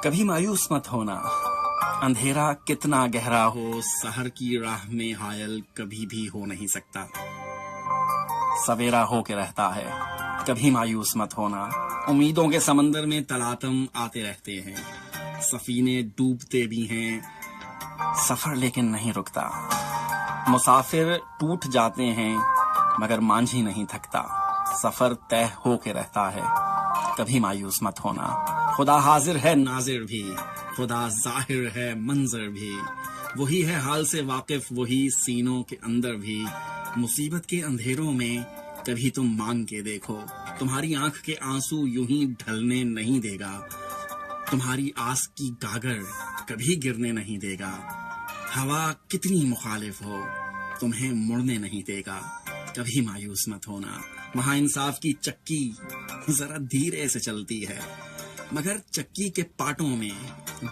کبھی مایوس مت ہونا، اندھیرا کتنا گہرا ہو سحر کی راہ میں حائل کبھی بھی ہو نہیں سکتا، سویرا ہو کے رہتا ہے۔ کبھی مایوس مت ہونا، امیدوں کے سمندر میں تلاطم آتے رہتے ہیں، سفینے ڈوبتے بھی ہیں، سفر لیکن نہیں رکتا، مسافر ٹوٹ جاتے ہیں مگر مانجھی نہیں تھکتا، سفر طے ہو کے رہتا ہے۔ کبھی مایوس مت ہونا، خدا حاضر ہے ناظر بھی، خدا ظاہر ہے منظر بھی، وہی ہے حال سے واقف، وہی سینوں کے اندر بھی۔ مصیبت کے اندھیروں میں کبھی تم مانگ کے دیکھو، تمہاری آنکھ کے آنسو یوں ہی ڈھلنے نہیں دے گا، تمہاری آس کی گاگر کبھی گرنے نہیں دے گا۔ ہوا کتنی مخالف ہو تمہیں مڑنے نہیں دے گا، کبھی مایوس مت ہونا۔ وہاں انصاف کی چکی ذرا دھیرے سے چلتی ہے مگر چکی کے پاٹوں میں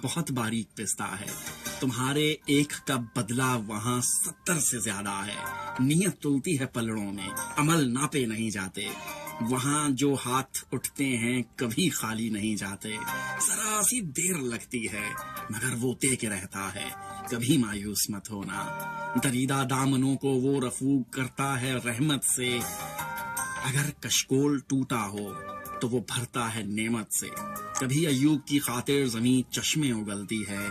بہت باریک پستا ہے، تمہارے ایک کا بدلہ وہاں 70 سے زیادہ ہے، نیت تلتی ہے پلڑوں میں، عمل ناپے نہیں جاتے، وہاں جو ہاتھ اٹھتے ہیں کبھی خالی نہیں جاتے، ذرا سی دیر لگتی ہے مگر وہ دے کے رہتا ہے، کبھی مایوس مت ہونا۔ دریدہ دامنوں کو وہ رفو کرتا ہے رحمت سے، اگر کشکول ٹوٹا ہو تو وہ بھرتا ہے نعمت سے، کبھی ایوب کی خاطر زمین چشمے اگلتی ہے،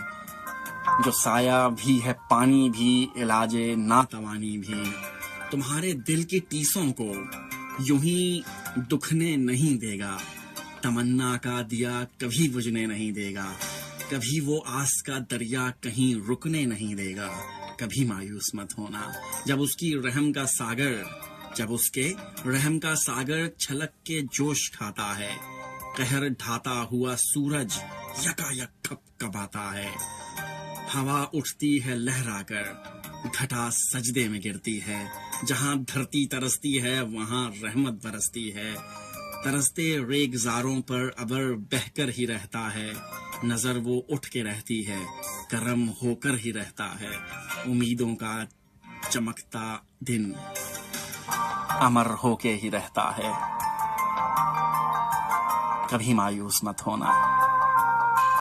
جو سایہ بھی ہے پانی بھی علاج ناتوانی بھی، تمہارے دل کی ٹیسوں کو یوں ہی دکھنے نہیں دے گا، تمنا کا دیا کبھی بجھنے نہیں دے گا، کبھی وہ آس کا دریا کہیں رکنے نہیں دے گا، کبھی مایوس مت ہونا۔ جب اس کے رحم کا ساگر چھلک کے جوش کھاتا ہے، قہر ڈھاتا ہوا سورج یکا یک کھپ کباتا ہے، ہوا اٹھتی ہے لہرا کر، گھٹا سجدے میں گرتی ہے، جہاں دھرتی ترستی ہے وہاں رحمت برستی ہے، ترستے ریگزاروں پر ابر بہہ کر ہی رہتا ہے، نظر وہ اٹھ کے رہتی ہے، کرم ہو کر ہی رہتا ہے، امیدوں کا چمکتا دن امر ہو کے ہی رہتا ہے، کبھی مایوس مت ہونا۔